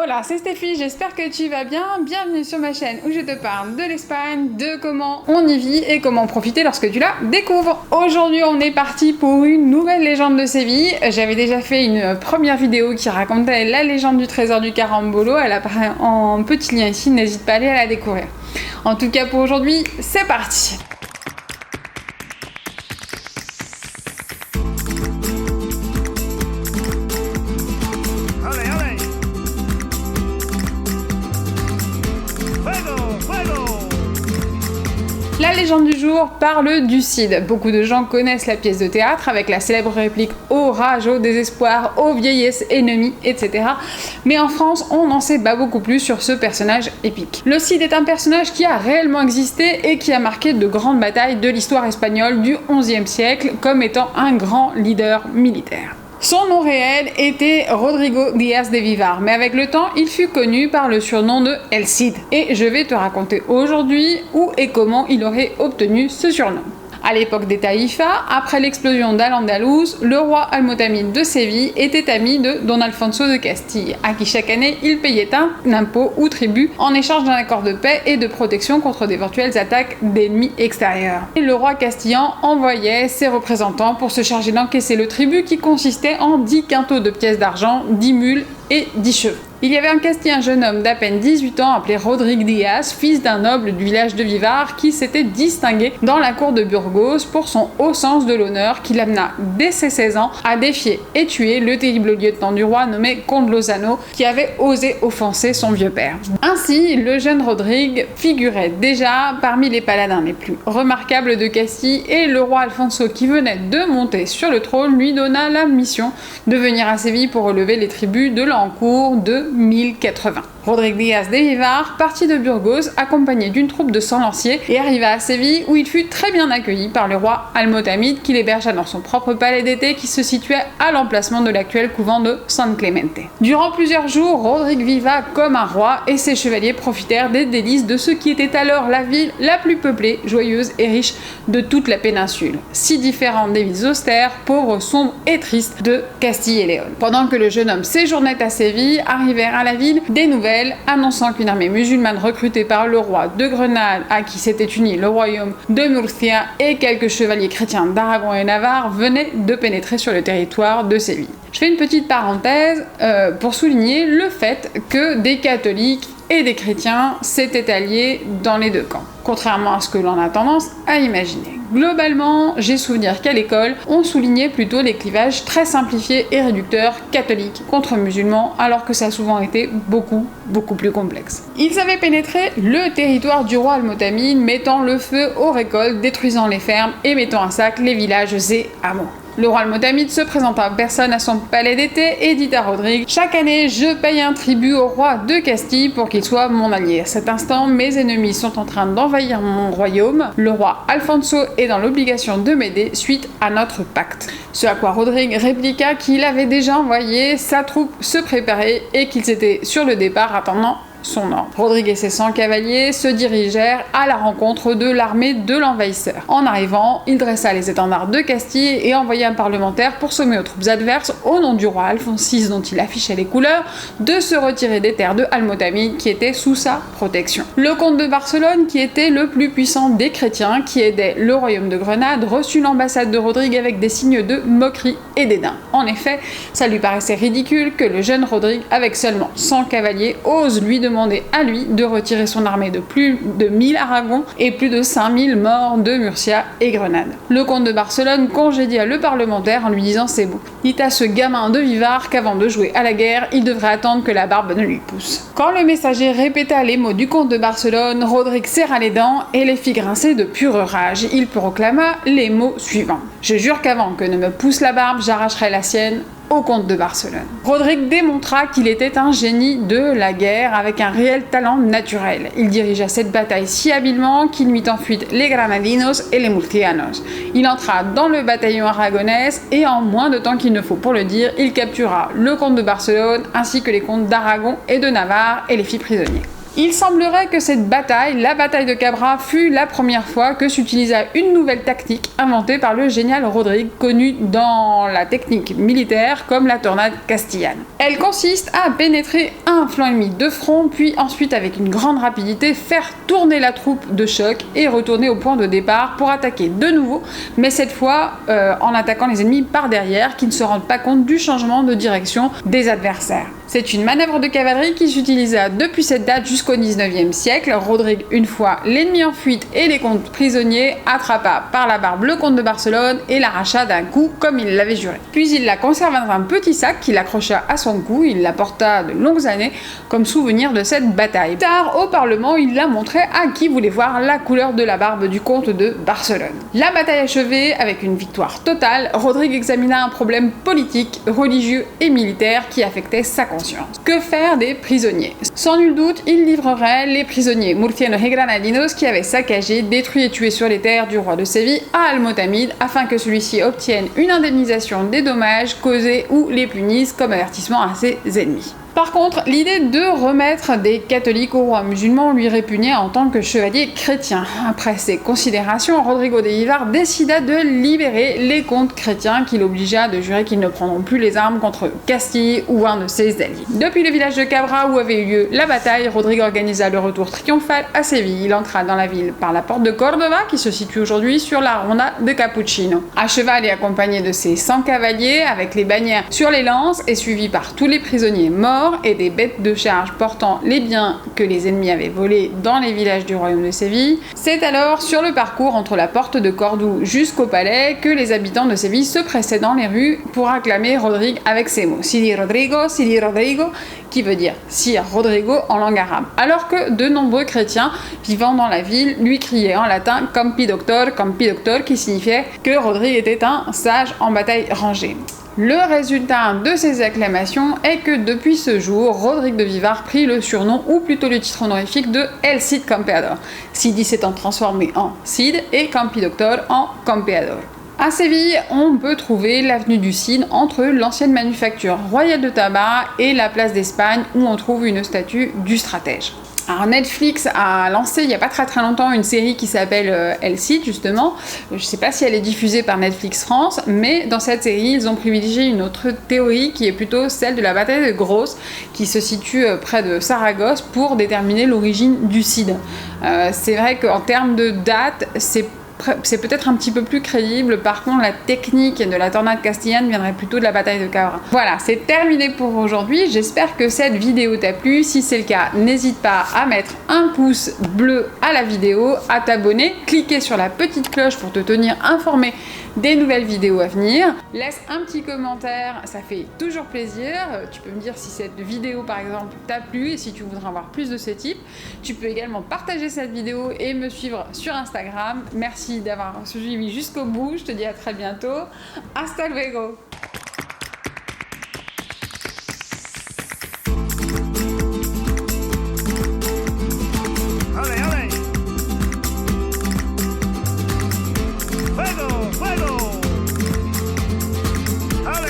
Hola, c'est Stéphie, j'espère que tu vas bien. Bienvenue sur ma chaîne où je te parle de l'Espagne, de comment on y vit et comment en profiter lorsque tu la découvres. Aujourd'hui, on est parti pour une nouvelle légende de Séville. J'avais déjà fait une première vidéo qui racontait la légende du trésor du Carambolo. Elle apparaît en petit lien ici, n'hésite pas à aller la découvrir. En tout cas, pour aujourd'hui, c'est parti. La légende du jour parle du Cid. Beaucoup de gens connaissent la pièce de théâtre avec la célèbre réplique « Au rage, au désespoir, aux vieillesses ennemies », etc. Mais en France, on n'en sait pas beaucoup plus sur ce personnage épique. Le Cid est un personnage qui a réellement existé et qui a marqué de grandes batailles de l'histoire espagnole du XIe siècle comme étant un grand leader militaire. Son nom réel était Rodrigo Díaz de Vivar, mais avec le temps, il fut connu par le surnom de El Cid. Et je vais te raconter aujourd'hui où et comment il aurait obtenu ce surnom. À l'époque des Taïfas, après l'explosion d'Al-Andalus, le roi Almotamid de Séville était ami de Don Alfonso de Castille, à qui chaque année il payait un impôt ou tribut en échange d'un accord de paix et de protection contre d'éventuelles attaques d'ennemis extérieurs. Et le roi castillan envoyait ses représentants pour se charger d'encaisser le tribut qui consistait en 10 quintaux de pièces d'argent, 10 mules et 10 chevaux. Il y avait un castillan jeune homme d'à peine 18 ans appelé Rodrigue Díaz, fils d'un noble du village de Vivar qui s'était distingué dans la cour de Burgos pour son haut sens de l'honneur qui l'amena dès ses 16 ans à défier et tuer le terrible lieutenant du roi nommé Comte Lozano qui avait osé offenser son vieux père. Ainsi, le jeune Rodrigue figurait déjà parmi les paladins les plus remarquables de Castille et le roi Alfonso qui venait de monter sur le trône lui donna la mission de venir à Séville pour relever les tribus de l'an cours de 1080. Rodrigue Díaz de Vivar partit de Burgos accompagné d'une troupe de 100 lanciers et arriva à Séville où il fut très bien accueilli par le roi Almotamid qui l'hébergea dans son propre palais d'été qui se situait à l'emplacement de l'actuel couvent de San Clemente. Durant plusieurs jours, Rodrigue viva comme un roi et ses chevaliers profitèrent des délices de ce qui était alors la ville la plus peuplée, joyeuse et riche de toute la péninsule, si différente des villes austères, pauvres, sombres et tristes de Castille et Léon. Pendant que le jeune homme séjournait à Séville, arrivèrent à la ville des nouvelles annonçant qu'une armée musulmane recrutée par le roi de Grenade à qui s'était uni le royaume de Murcia et quelques chevaliers chrétiens d'Aragon et Navarre venaient de pénétrer sur le territoire de Séville. Je fais une petite parenthèse pour souligner le fait que des catholiques et des chrétiens s'étaient alliés dans les deux camps, contrairement à ce que l'on a tendance à imaginer. Globalement, j'ai souvenir qu'à l'école, on soulignait plutôt les clivages très simplifiés et réducteurs catholiques contre musulmans, alors que ça a souvent été beaucoup plus complexe. Ils avaient pénétré le territoire du roi Almotamid, mettant le feu aux récoltes, détruisant les fermes et mettant à sac les villages et hameaux. Le roi Almotamid se présenta en personne à son palais d'été et dit à Rodrigue « Chaque année, je paye un tribut au roi de Castille pour qu'il soit mon allié. À cet instant, mes ennemis sont en train d'envahir mon royaume. Le roi Alfonso est dans l'obligation de m'aider suite à notre pacte. » Ce à quoi Rodrigue répliqua qu'il avait déjà envoyé sa troupe se préparer et qu'ils étaient sur le départ attendant son ordre. Rodrigue et ses 100 cavaliers se dirigèrent à la rencontre de l'armée de l'envahisseur. En arrivant, il dressa les étendards de Castille et envoya un parlementaire pour sommer aux troupes adverses, au nom du roi Alphonse VI dont il affichait les couleurs, de se retirer des terres de Almotamid qui étaient sous sa protection. Le comte de Barcelone, qui était le plus puissant des chrétiens, qui aidait le royaume de Grenade, reçut l'ambassade de Rodrigue avec des signes de moquerie et dédain. En effet, ça lui paraissait ridicule que le jeune Rodrigue, avec seulement 100 cavaliers, ose lui demander à lui de retirer son armée de plus de 1000 Aragons et plus de 5000 morts de Murcia et Grenade. Le comte de Barcelone congédia le parlementaire en lui disant c'est bon. Dites à ce gamin de Vivar qu'avant de jouer à la guerre, il devrait attendre que la barbe ne lui pousse. Quand le messager répéta les mots du comte de Barcelone, Rodrigue serra les dents et les fit grincer de pure rage. Il proclama les mots suivants. Je jure qu'avant que ne me pousse la barbe, j'arracherai la sienne au comte de Barcelone. Rodrigue démontra qu'il était un génie de la guerre avec un réel talent naturel. Il dirigea cette bataille si habilement qu'il mit en fuite les Granadinos et les Murcianos. Il entra dans le bataillon aragonais et en moins de temps qu'il ne faut pour le dire, il captura le comte de Barcelone ainsi que les comtes d'Aragon et de Navarre et les fit prisonniers. Il semblerait que cette bataille, la bataille de Cabra, fut la première fois que s'utilisa une nouvelle tactique inventée par le génial Rodrigue, connu dans la technique militaire comme la tornade castillane. Elle consiste à pénétrer un flanc ennemi de front, puis ensuite avec une grande rapidité faire tourner la troupe de choc et retourner au point de départ pour attaquer de nouveau, mais cette fois en attaquant les ennemis par derrière qui ne se rendent pas compte du changement de direction des adversaires. C'est une manœuvre de cavalerie qui s'utilisa depuis cette date jusqu'au 19e siècle. Rodrigue, une fois l'ennemi en fuite et les comtes prisonniers, attrapa par la barbe le comte de Barcelone et l'arracha d'un coup comme il l'avait juré. Puis il la conserva dans un petit sac qu'il accrocha à son cou, il la porta de longues années comme souvenir de cette bataille. Tard au Parlement, il la montrait à qui voulait voir la couleur de la barbe du comte de Barcelone. La bataille achevée avec une victoire totale, Rodrigue examina un problème politique, religieux et militaire qui affectait sa conscience. Que faire des prisonniers? Sans nul doute, il livrerait les prisonniers murcianos et granadinos qui avaient saccagé, détruit et tué sur les terres du roi de Séville à Al-Motamid afin que celui-ci obtienne une indemnisation des dommages causés ou les punisse comme avertissement à ses ennemis. Par contre, l'idée de remettre des catholiques au roi musulman lui répugnait en tant que chevalier chrétien. Après ces considérations, Rodrigo de Vivar décida de libérer les comtes chrétiens qu'il obligea de jurer qu'ils ne prendront plus les armes contre Castille ou un de ses alliés. Depuis le village de Cabra où avait eu lieu la bataille, Rodrigue organisa le retour triomphal à Séville. Il entra dans la ville par la porte de Cordova qui se situe aujourd'hui sur la Ronda de Capuchino. À cheval et accompagné de ses 100 cavaliers avec les bannières sur les lances et suivi par tous les prisonniers morts et des bêtes de charge portant les biens que les ennemis avaient volés dans les villages du royaume de Séville. C'est alors sur le parcours entre la porte de Cordoue jusqu'au palais que les habitants de Séville se pressaient dans les rues pour acclamer Rodrigue avec ces mots Sidi Rodrigo, qui veut dire Sire Rodrigo en langue arabe. Alors que de nombreux chrétiens vivant dans la ville lui criaient en latin Campi Doctor, qui signifiait que Rodrigue était un sage en bataille rangée. Le résultat de ces acclamations est que depuis ce jour, Rodrigue de Vivar prit le surnom, ou plutôt le titre honorifique de El Cid Campeador. Sidi s'étant transformé en Cid et Campidoctor en Campeador. À Séville, on peut trouver l'avenue du Cid entre l'ancienne manufacture royale de tabac et la place d'Espagne où on trouve une statue du stratège. Alors Netflix a lancé il n'y a pas très longtemps une série qui s'appelle El Cid justement. Je ne sais pas si elle est diffusée par Netflix France, mais dans cette série ils ont privilégié une autre théorie qui est plutôt celle de la bataille de Grosse qui se situe près de Saragosse pour déterminer l'origine du Cid. C'est vrai qu'en termes de date, c'est peut-être un petit peu plus crédible. Par contre, la technique de la tornade castillane viendrait plutôt de la bataille de Cabra. Voilà, c'est terminé pour aujourd'hui. J'espère que cette vidéo t'a plu. Si c'est le cas, n'hésite pas à mettre un pouce bleu à la vidéo, à t'abonner, cliquer sur la petite cloche pour te tenir informé des nouvelles vidéos à venir. Laisse un petit commentaire, ça fait toujours plaisir. Tu peux me dire si cette vidéo par exemple t'a plu et si tu voudrais en voir plus de ce type. Tu peux également partager cette vidéo et me suivre sur Instagram. Merci d'avoir suivi jusqu'au bout, je te dis à très bientôt. Hasta luego!